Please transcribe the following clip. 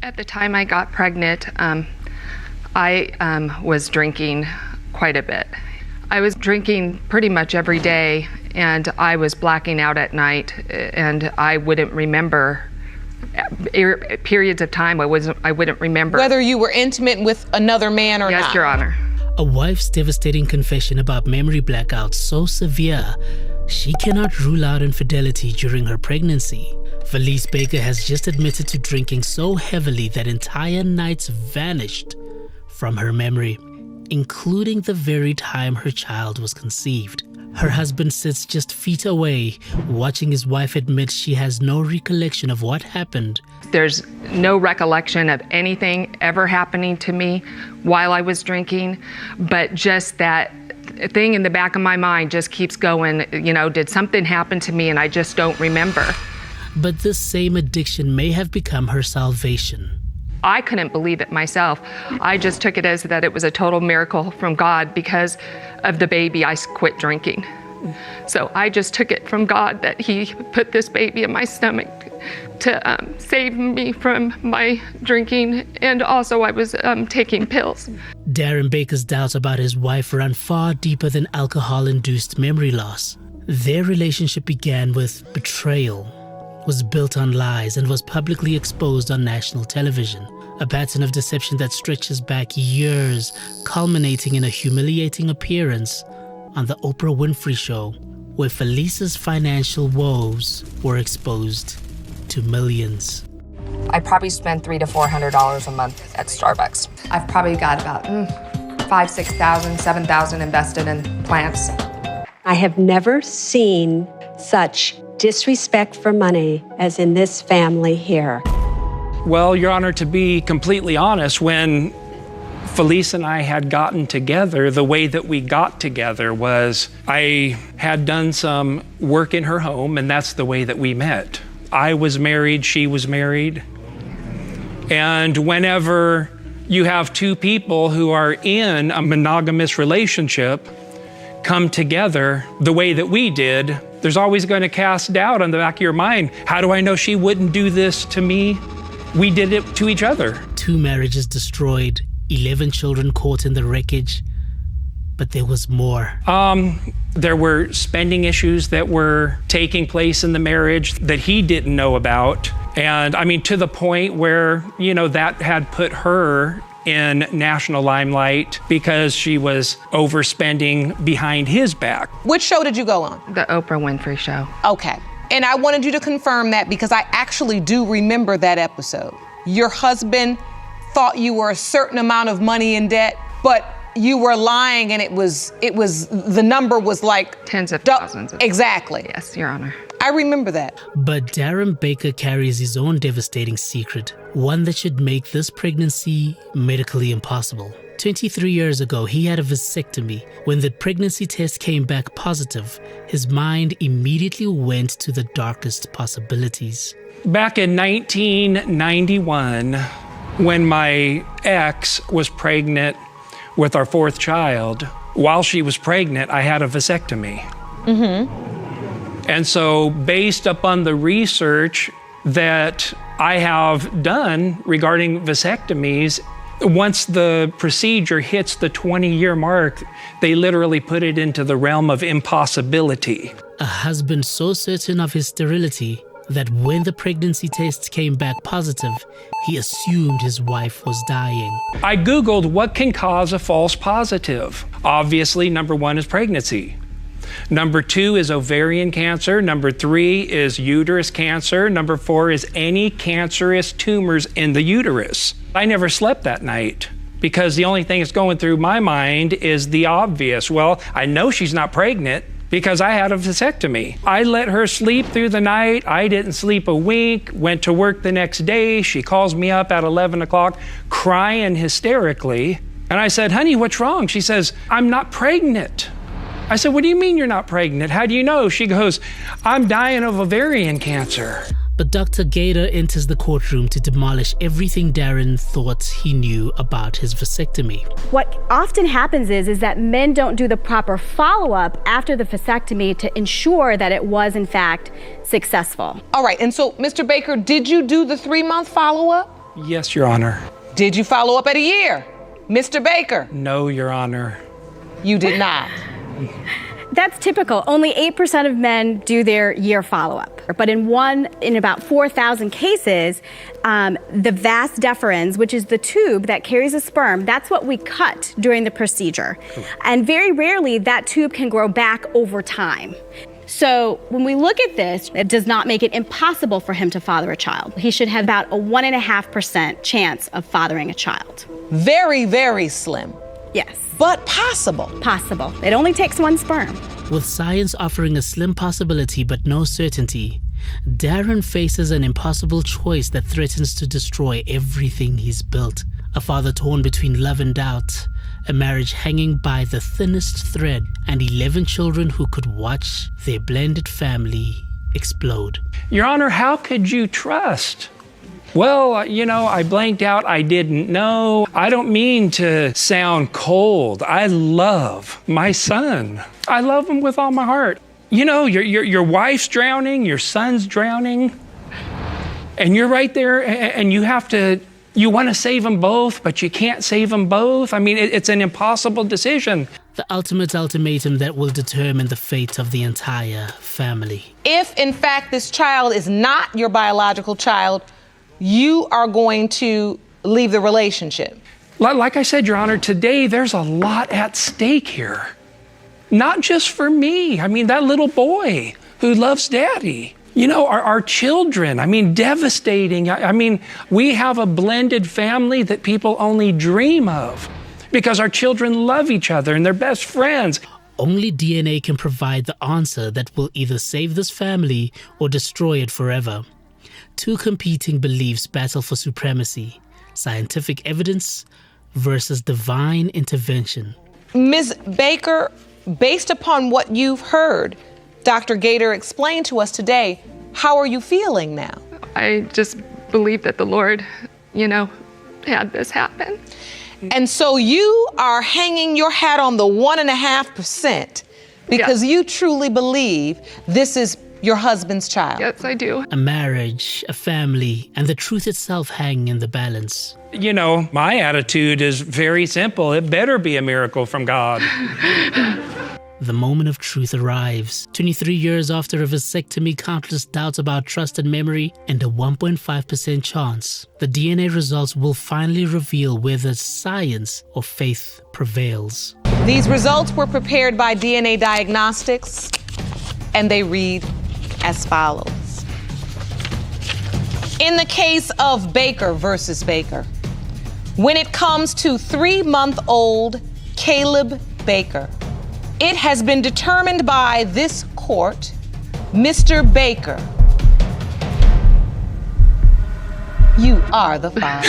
At the time I got pregnant, I was drinking quite a bit. I was drinking pretty much every day, and I was blacking out at night, and I wouldn't remember periods of time. I wouldn't remember. Whether you were intimate with another man or not? Yes, Your Honor. A wife's devastating confession about memory blackouts so severe, she cannot rule out infidelity during her pregnancy. Felice Baker has just admitted to drinking so heavily that entire nights vanished from her memory, including the very time her child was conceived. Her husband sits just feet away, watching his wife admit she has no recollection of what happened. There's no recollection of anything ever happening to me while I was drinking, but just that thing in the back of my mind just keeps going, did something happen to me and I just don't remember. But this same addiction may have become her salvation. I couldn't believe it myself. I just took it as that it was a total miracle from God because of the baby. I quit drinking. So I just took it from God that he put this baby in my stomach to save me from my drinking, and also I was taking pills. Darren Baker's doubts about his wife run far deeper than alcohol-induced memory loss. Their relationship began with betrayal, was built on lies, and was publicly exposed on national television. A pattern of deception that stretches back years, culminating in a humiliating appearance on the Oprah Winfrey Show, where Felice's financial woes were exposed to millions. I probably spend $300 to $400 a month at Starbucks. I've probably got about $5,000, $6,000, $7,000 invested in plants. I have never seen such disrespect for money as in this family here. Well, Your Honor, to be completely honest, when Felice and I had gotten together, the way that we got together was I had done some work in her home, and that's the way that we met. I was married, she was married. And whenever you have two people who are in a monogamous relationship come together the way that we did, there's always going to cast doubt on the back of your mind. How do I know she wouldn't do this to me? We did it to each other. 2 marriages destroyed, 11 children caught in the wreckage, but there was more. There were spending issues that were taking place in the marriage that he didn't know about. And I mean, to the point where, that had put her in national limelight because she was overspending behind his back. Which show did you go on? The Oprah Winfrey Show. Okay. And I wanted you to confirm that because I actually do remember that episode. Your husband thought you were a certain amount of money in debt, but you were lying, and the number was like tens of thousands. Exactly. Yes, Your Honor. I remember that. But Darren Baker carries his own devastating secret, one that should make this pregnancy medically impossible. 23 years ago, he had a vasectomy. When the pregnancy test came back positive, his mind immediately went to the darkest possibilities. Back in 1991, when my ex was pregnant with our 4th child, while she was pregnant, I had a vasectomy. Mm-hmm. And so based upon the research that I have done regarding vasectomies, once the procedure hits the 20-year mark, they literally put it into the realm of impossibility. A husband so certain of his sterility that when the pregnancy tests came back positive, he assumed his wife was dying. I Googled what can cause a false positive. Obviously, number 1 is pregnancy. Number 2 is ovarian cancer. Number 3 is uterus cancer. Number 4 is any cancerous tumors in the uterus. I never slept that night because the only thing that's going through my mind is the obvious. Well, I know she's not pregnant because I had a vasectomy. I let her sleep through the night. I didn't sleep a wink, went to work the next day. She calls me up at 11 o'clock crying hysterically. And I said, honey, what's wrong? She says, I'm not pregnant. I said, what do you mean you're not pregnant? How do you know? She goes, I'm dying of ovarian cancer. But Dr. Gator enters the courtroom to demolish everything Darren thought he knew about his vasectomy. What often happens is that men don't do the proper follow-up after the vasectomy to ensure that it was, in fact, successful. All right, and so, Mr. Baker, did you do the 3-month follow-up? Yes, Your Honor. Did you follow up at a year? Mr. Baker? No, Your Honor. You did not. That's typical. Only 8% of men do their year follow-up. But in about 4,000 cases, the vas deferens, which is the tube that carries a sperm, that's what we cut during the procedure. And very rarely that tube can grow back over time. So when we look at this, it does not make it impossible for him to father a child. He should have about a 1.5% chance of fathering a child. Very, very slim. Yes. But possible. Possible. It only takes one sperm. With science offering a slim possibility but no certainty, Darren faces an impossible choice that threatens to destroy everything he's built. A father torn between love and doubt, a marriage hanging by the thinnest thread, and 11 children who could watch their blended family explode. Your Honor, how could you trust? Well, I blanked out. I didn't know. I don't mean to sound cold. I love my son. I love him with all my heart. Your wife's drowning, your son's drowning, and you're right there, and you want to save them both, but you can't save them both. I mean, it's an impossible decision. The ultimate ultimatum that will determine the fate of the entire family. If, in fact, this child is not your biological child, you are going to leave the relationship. Like I said, Your Honor, today there's a lot at stake here. Not just for me. I mean, that little boy who loves Daddy. Our children, devastating. We have a blended family that people only dream of because our children love each other and they're best friends. Only DNA can provide the answer that will either save this family or destroy it forever. Two competing beliefs battle for supremacy: scientific evidence versus divine intervention. Ms. Baker, based upon what you've heard, Dr. Gator explained to us today, how are you feeling now? I just believe that the Lord, had this happen. And so you are hanging your hat on the 1.5% because you truly believe this is your husband's child. Yes, I do. A marriage, a family, and the truth itself hang in the balance. My attitude is very simple. It better be a miracle from God. The moment of truth arrives. 23 years after a vasectomy, countless doubts about trust and memory, and a 1.5% chance. The DNA results will finally reveal whether science or faith prevails. These results were prepared by DNA Diagnostics, and they read as follows. In the case of Baker versus Baker, when it comes to 3-month-old Caleb Baker, it has been determined by this court, Mr. Baker, you are the father.